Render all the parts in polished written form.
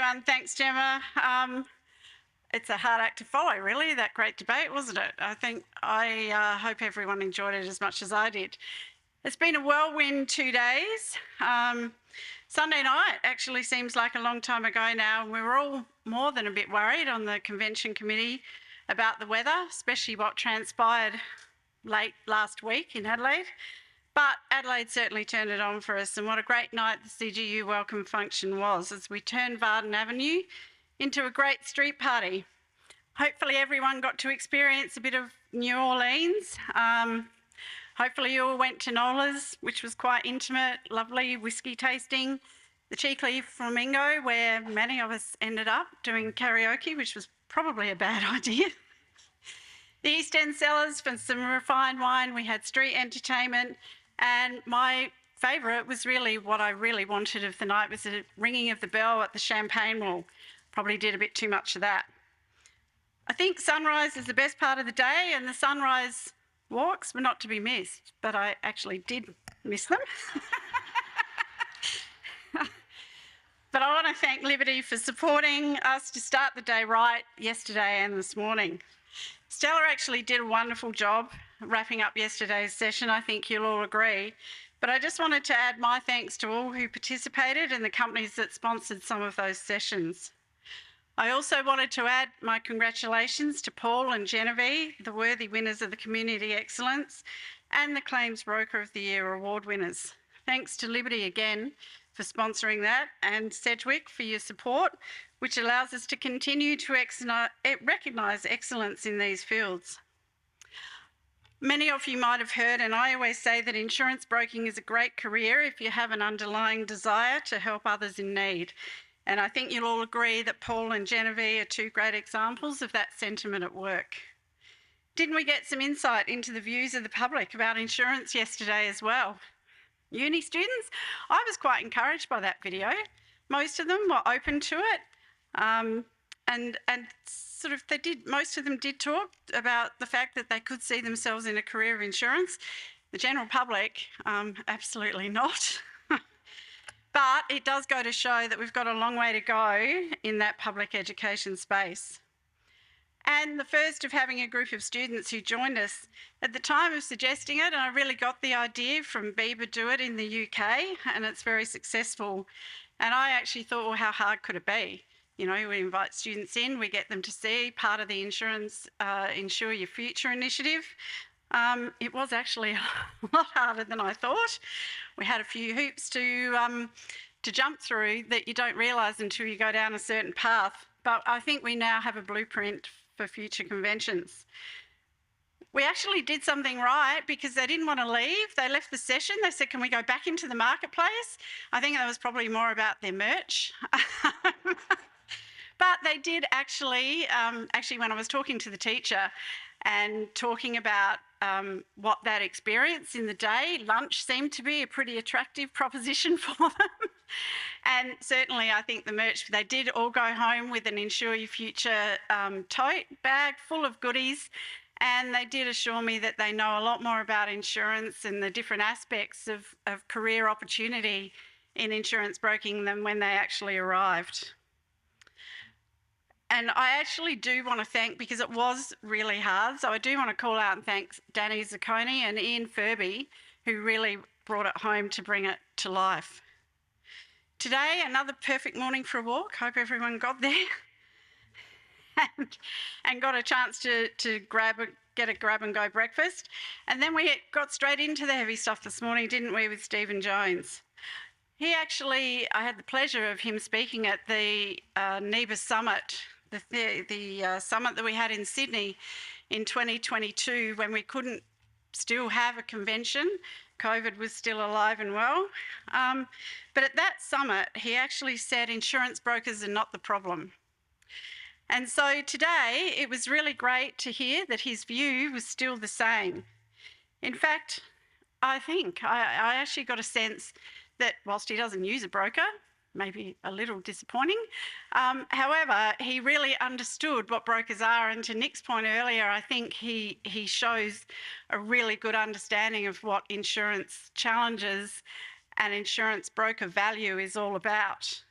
everyone. Thanks, Gemma. It's a hard act to follow, really, that great debate, wasn't it? I hope everyone enjoyed it as much as I did. It's been a whirlwind 2 days. Sunday night actually seems like a long time ago now, and we were all more than a bit worried on the convention committee about the weather, especially what transpired late last week in Adelaide. But Adelaide certainly turned it on for us, and what a great night the CGU welcome function was as we turned Varden Avenue into a great street party. Hopefully everyone got to experience a bit of New Orleans. Hopefully you all went to Nola's, which was quite intimate, lovely whiskey tasting. The Cheeky Flamingo, where many of us ended up doing karaoke, which was probably a bad idea. The East End Cellars for some refined wine. We had street entertainment. And my favourite was really what I really wanted of the night was the ringing of the bell at the Champagne Wall. Probably did a bit too much of that. I think sunrise is the best part of the day, and the sunrise walks were not to be missed, but I actually did miss them. But I want to thank Liberty for supporting us to start the day right yesterday and this morning. Stella actually did a wonderful job wrapping up yesterday's session, I think you'll all agree. But I just wanted to add my thanks to all who participated and the companies that sponsored some of those sessions. I also wanted to add my congratulations to Paul and Genevieve, the worthy winners of the Community Excellence and the Claims Broker of the Year award winners. Thanks to Liberty again for sponsoring that, and Sedgwick for your support, which allows us to continue to recognise excellence in these fields. Many of you might have heard, and I always say that insurance broking is a great career if you have an underlying desire to help others in need. And I think you'll all agree that Paul and Genevieve are two great examples of that sentiment at work. Didn't we get some insight into the views of the public about insurance yesterday as well? Uni students, I was quite encouraged by that video. Most of them were open to it, and sort of most of them did talk about the fact that they could see themselves in a career of insurance. The general public, absolutely not. But it does go to show that we've got a long way to go in that public education space. And the first of having a group of students who joined us at the time of suggesting it, and I really got the idea from BIBA Do It in the UK, and it's very successful. And I actually thought, well, how hard could it be? You know, we invite students in, we get them to see part of the insurance Insure Your Future initiative. It was actually a lot harder than I thought. We had a few hoops to jump through that you don't realise until you go down a certain path. But I think we now have a blueprint for future conventions. We actually did something right because they didn't want to leave. They left the session. They said, can we go back into the marketplace? I think that was probably more about their merch. But they did actually when I was talking to the teacher and talking about what that experience in the day, lunch seemed to be a pretty attractive proposition for them. And certainly I think the merch, they did all go home with an Insure Your Future tote bag full of goodies. And they did assure me that they know a lot more about insurance and the different aspects of career opportunity in insurance broking than when they actually arrived. And I actually do want to thank, because it was really hard, so I do want to call out and thank Danny Zacconi and Ian Furby, who really brought it home to bring it to life. Today, another perfect morning for a walk. Hope everyone got there and got a chance to get a grab and go breakfast. And then we got straight into the heavy stuff this morning, didn't we, with Stephen Jones? He actually, I had the pleasure of him speaking at the NIBA summit, the summit that we had in Sydney in 2022 when we couldn't still have a convention. COVID was still alive and well. But at that summit, he actually said insurance brokers are not the problem. And so today, it was really great to hear that his view was still the same. In fact, I think I actually got a sense that whilst he doesn't use a broker, maybe a little disappointing, however, he really understood what brokers are. And to Nick's point earlier, I think he shows a really good understanding of what insurance challenges and insurance broker value is all about.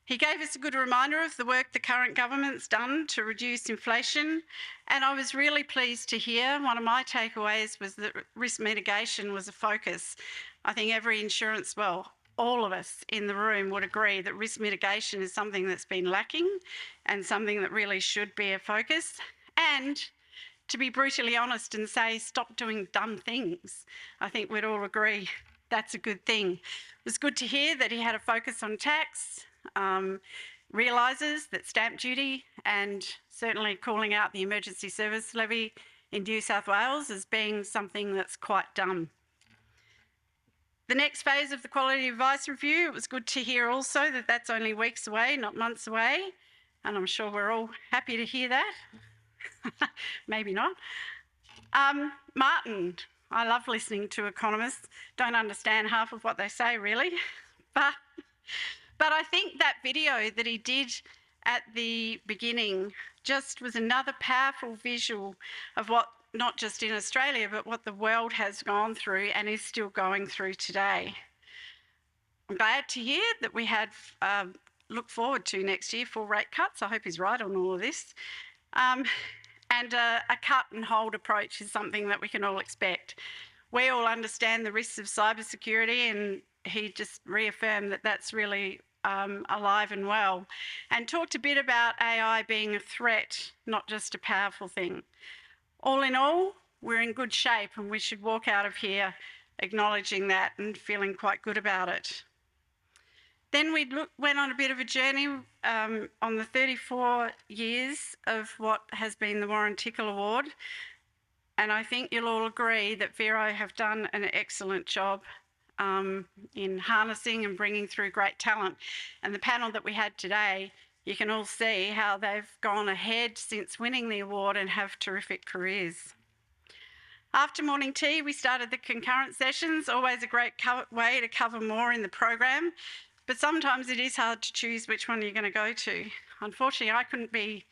He gave us a good reminder of the work the current government's done to reduce inflation, and I was really pleased to hear one of my takeaways was that risk mitigation was a focus. I think every insurance, well, all of us in the room would agree that risk mitigation is something that's been lacking and something that really should be a focus. And to be brutally honest and say, stop doing dumb things. I think we'd all agree that's a good thing. It was good to hear that he had a focus on tax, realises that stamp duty and certainly calling out the emergency service levy in New South Wales as being something that's quite dumb. The next phase of the quality advice review, it was good to hear also that that's only weeks away, not months away, and I'm sure we're all happy to hear that. Maybe not. Martin, I love listening to economists. Don't understand half of what they say really, but I think that video that he did at the beginning just was another powerful visual of what, not just in Australia, but what the world has gone through and is still going through today. I'm glad to hear that we had look forward to next year 4 rate cuts. I hope he's right on all of this. And a cut and hold approach is something that we can all expect. We all understand the risks of cybersecurity, and he just reaffirmed that that's really alive and well, and talked a bit about AI being a threat, not just a powerful thing. All in all, we're in good shape, and we should walk out of here acknowledging that and feeling quite good about it. Then we went on a bit of a journey on the 34 years of what has been the Warren Tickle Award, and I think you'll all agree that Vero have done an excellent job in harnessing and bringing through great talent. And the panel that we had today, you can all see how they've gone ahead since winning the award and have terrific careers. After morning tea, we started the concurrent sessions, always a great way to cover more in the program, but sometimes it is hard to choose which one you're going to go to. Unfortunately, I couldn't be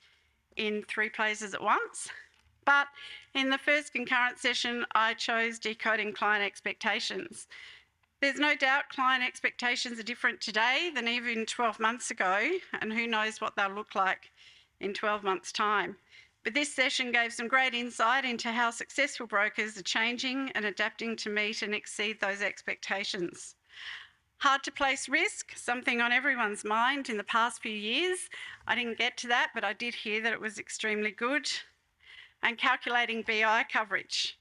in 3 places at once, but in the first concurrent session, I chose decoding client expectations. There's no doubt client expectations are different today than even 12 months ago, and who knows what they'll look like in 12 months' time. But this session gave some great insight into how successful brokers are changing and adapting to meet and exceed those expectations. Hard to place risk, something on everyone's mind in the past few years. I didn't get to that, but I did hear that it was extremely good. And calculating BI coverage.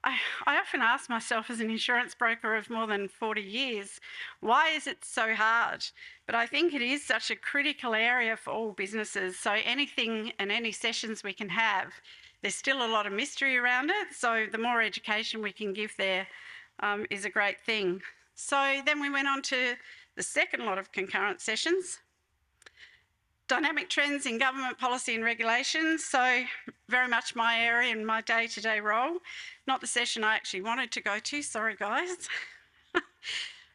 I often ask myself as an insurance broker of more than 40 years, why is it so hard? But I think it is such a critical area for all businesses. So anything and any sessions we can have, there's still a lot of mystery around it. So the more education we can give there is a great thing. So then we went on to the second lot of concurrent sessions. Dynamic trends in government policy and regulation, so very much my area and my day-to-day role. Not the session I actually wanted to go to, sorry guys.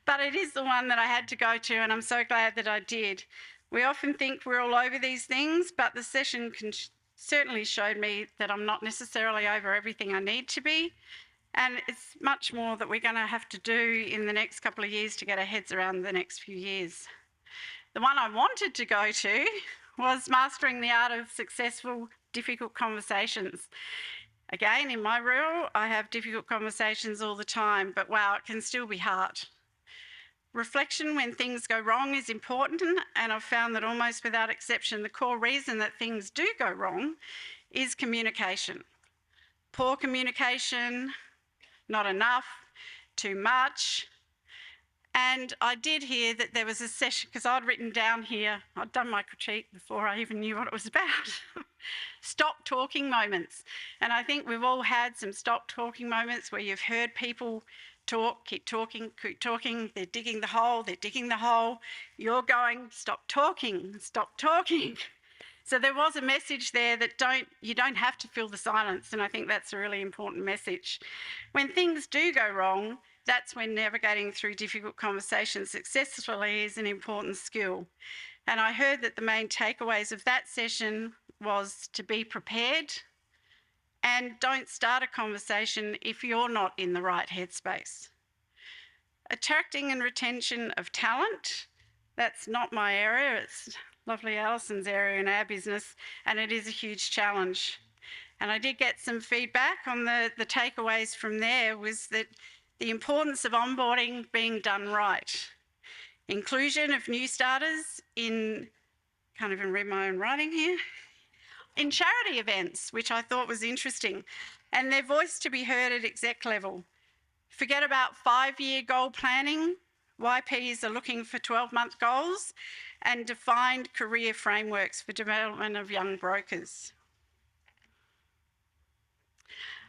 But it is the one that I had to go to, and I'm so glad that I did. We often think we're all over these things, but the session certainly showed me that I'm not necessarily over everything I need to be, and it's much more that we're going to have to do in the next couple of years to get our heads around the next few years. The one I wanted to go to was mastering the art of successful, difficult conversations. Again, in my role, I have difficult conversations all the time, but wow, it can still be hard. Reflection when things go wrong is important, and I've found that almost without exception, the core reason that things do go wrong is communication. Poor communication, not enough, too much. And I did hear that there was a session, because I'd written down here, I'd done my critique before I even knew what it was about. Stop talking moments. And I think we've all had some stop talking moments where you've heard people talk, keep talking, they're digging the hole, you're going, stop talking. So there was a message there that you don't have to fill the silence, and I think that's a really important message. When things do go wrong, that's when navigating through difficult conversations successfully is an important skill. And I heard that the main takeaways of that session was to be prepared and don't start a conversation if you're not in the right headspace. Attracting and retention of talent, That's not my area, it's lovely Alison's area in our business, and it is a huge challenge. And I did get some feedback on the takeaways from there was that the importance of onboarding being done right. Inclusion of new starters in, can't even read my own writing here, in charity events, which I thought was interesting, and their voice to be heard at exec level. Forget about 5-year goal planning. YPs are looking for 12-month goals and defined career frameworks for development of young brokers.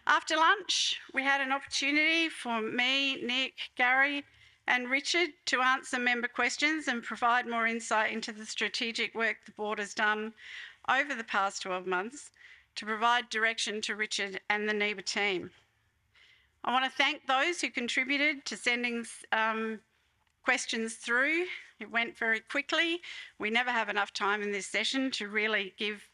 After lunch, we had an opportunity for me, Nick, Gary, and Richard to answer member questions and provide more insight into the strategic work the board has done over the past 12 months to provide direction to Richard and the NIBA team. I want to thank those who contributed to sending questions through. It went very quickly. We never have enough time in this session to really give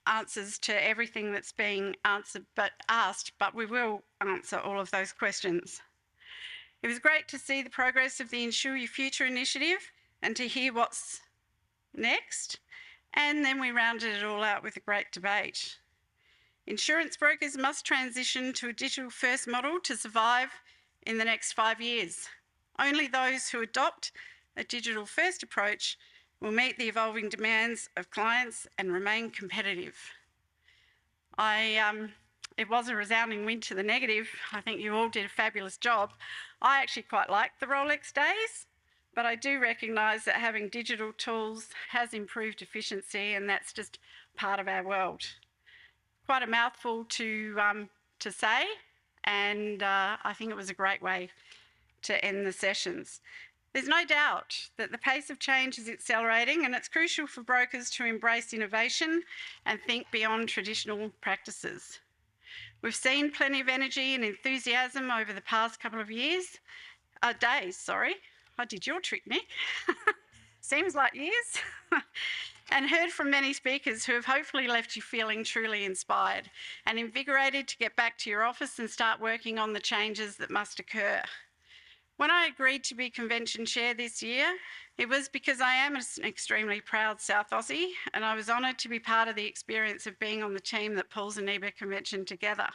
answers to everything that's being asked, but we will answer all of those questions. It was great to see the progress of the Insure Your Future initiative and to hear what's next. And then we rounded it all out with a great debate. Insurance brokers must transition to a digital-first model to survive in the next 5 years. Only those who adopt a digital-first approach will meet the evolving demands of clients and remain competitive. It was a resounding win to the negative. I think you all did a fabulous job. I actually quite liked the Rolex days, but I do recognise that having digital tools has improved efficiency, and that's just part of our world. Quite a mouthful to say, and I think it was a great way to end the sessions. There's no doubt that the pace of change is accelerating, and it's crucial for brokers to embrace innovation and think beyond traditional practices. We've seen plenty of energy and enthusiasm over the past couple of days. I did your trick, Nick. Seems like years. And heard from many speakers who have hopefully left you feeling truly inspired and invigorated to get back to your office and start working on the changes that must occur. When I agreed to be convention chair this year, it was because I am an extremely proud South Aussie, and I was honoured to be part of the experience of being on the team that pulls a NIBA convention together.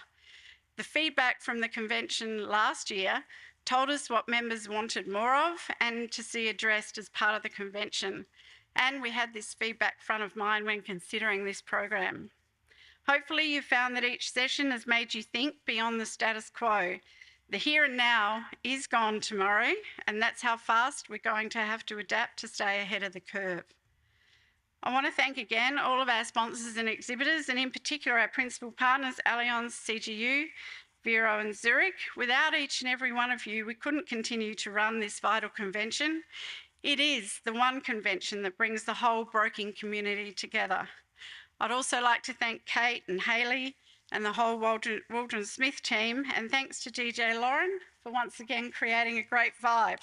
The feedback from the convention last year told us what members wanted more of and to see addressed as part of the convention. And we had this feedback front of mind when considering this program. Hopefully you found that each session has made you think beyond the status quo. The here and now is gone tomorrow, and that's how fast we're going to have to adapt to stay ahead of the curve. I want to thank again all of our sponsors and exhibitors, and in particular our principal partners, Allianz, CGU, Vero and Zurich. Without each and every one of you, we couldn't continue to run this vital convention. It is the one convention that brings the whole broking community together. I'd also like to thank Kate and Hayley and the whole Waldron Smith team, and thanks to DJ Lauren for once again creating a great vibe.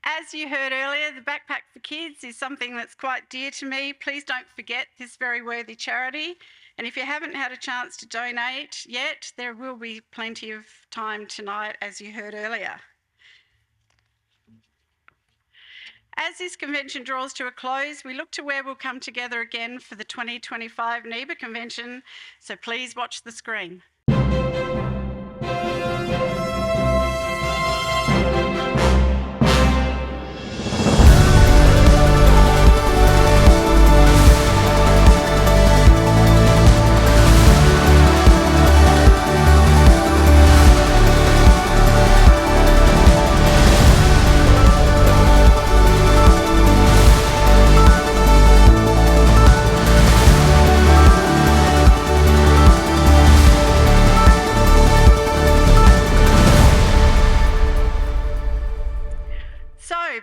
As you heard earlier, the Backpack for Kids is something that's quite dear to me. Please don't forget this very worthy charity. And if you haven't had a chance to donate yet, there will be plenty of time tonight, as you heard earlier. As this convention draws to a close, we look to where we'll come together again for the 2025 NIBA convention, so please watch the screen.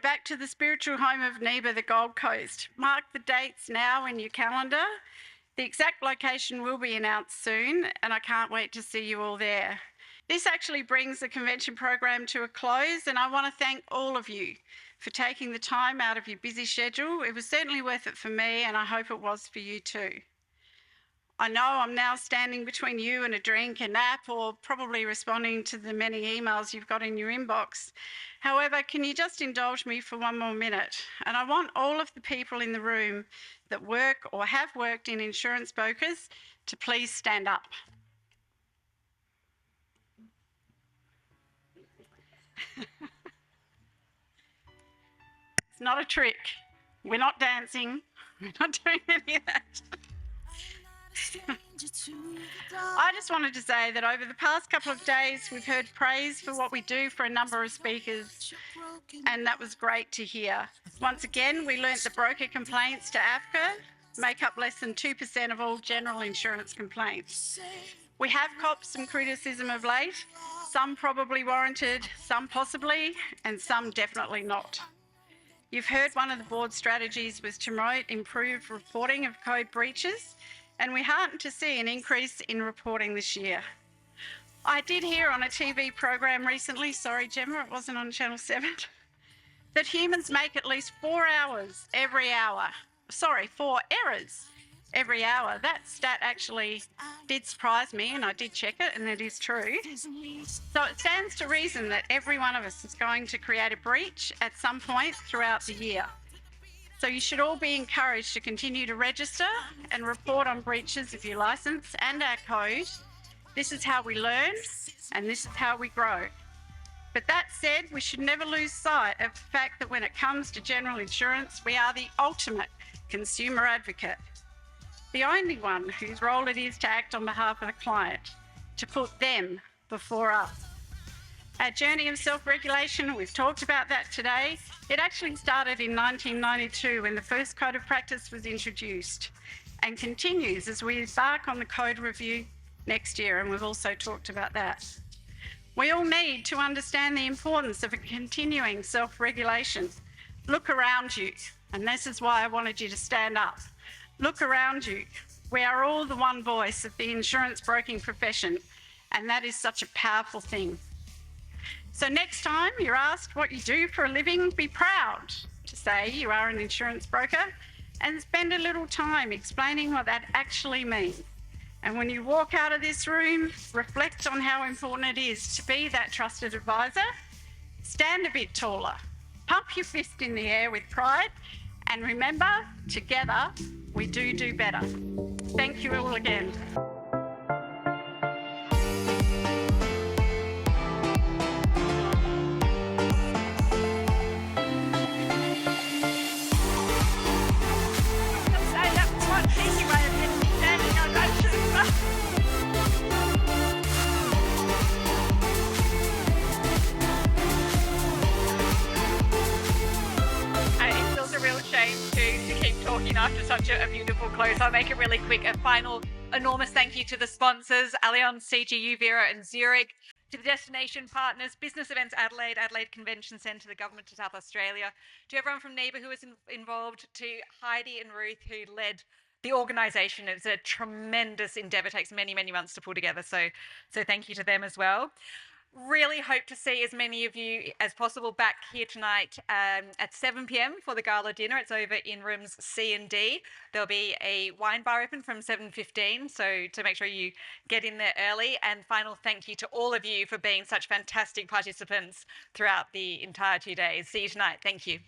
Back to the spiritual home of NIBA, the Gold Coast. Mark the dates now in your calendar. The exact location will be announced soon, and I can't wait to see you all there. This actually brings the convention program to a close, and I want to thank all of you for taking the time out of your busy schedule. It was certainly worth it for me, and I hope it was for you too. I know I'm now standing between you and a drink, a nap, or probably responding to the many emails you've got in your inbox. However, can you just indulge me for one more minute? And I want all of the people in the room that work or have worked in insurance brokers to please stand up. It's not a trick. We're not dancing. We're not doing any of that. I just wanted to say that over the past couple of days, we've heard praise for what we do for a number of speakers, and that was great to hear. Once again, we learnt that broker complaints to AFCA make up less than 2% of all general insurance complaints. We have copped some criticism of late, some probably warranted, some possibly, and some definitely not. You've heard one of the board's strategies was to promote improved reporting of code breaches, and we're heartened to see an increase in reporting this year. I did hear on a TV program recently, sorry Gemma, it wasn't on Channel 7, that humans make at least 4 errors every hour. That stat actually did surprise me, and I did check it, and it is true. So it stands to reason that every one of us is going to create a breach at some point throughout the year. So you should all be encouraged to continue to register and report on breaches of your licence and our code. This is how we learn, and this is how we grow. But that said, we should never lose sight of the fact that when it comes to general insurance, we are the ultimate consumer advocate, the only one whose role it is to act on behalf of the client, to put them before us. Our journey of self-regulation, we've talked about that today. It actually started in 1992 when the first Code of Practice was introduced, and continues as we embark on the code review next year, and we've also talked about that. We all need to understand the importance of a continuing self-regulation. Look around you, and this is why I wanted you to stand up. Look around you. We are all the one voice of the insurance broking profession, and that is such a powerful thing. So next time you're asked what you do for a living, be proud to say you are an insurance broker, and spend a little time explaining what that actually means. And when you walk out of this room, reflect on how important it is to be that trusted advisor. Stand a bit taller, pump your fist in the air with pride, and remember, together we do better. Thank you all again. After such a beautiful close, I'll make it really quick. A final enormous thank you to the sponsors, Allianz, CGU, Vera and Zurich, to the destination partners, Business Events Adelaide, Adelaide Convention Centre, the Government of South Australia, to everyone from NIBA who was involved, to Heidi and Ruth who led the organisation. It's a tremendous endeavour, takes many months to pull together, so thank you to them as well. Really hope to see as many of you as possible back here tonight at 7 p.m. for the gala dinner. It's over in rooms C and D. There'll be a wine bar open from 7:15, so to make sure you get in there early. And final thank you to all of you for being such fantastic participants throughout the entire 2 days. See you tonight. Thank you.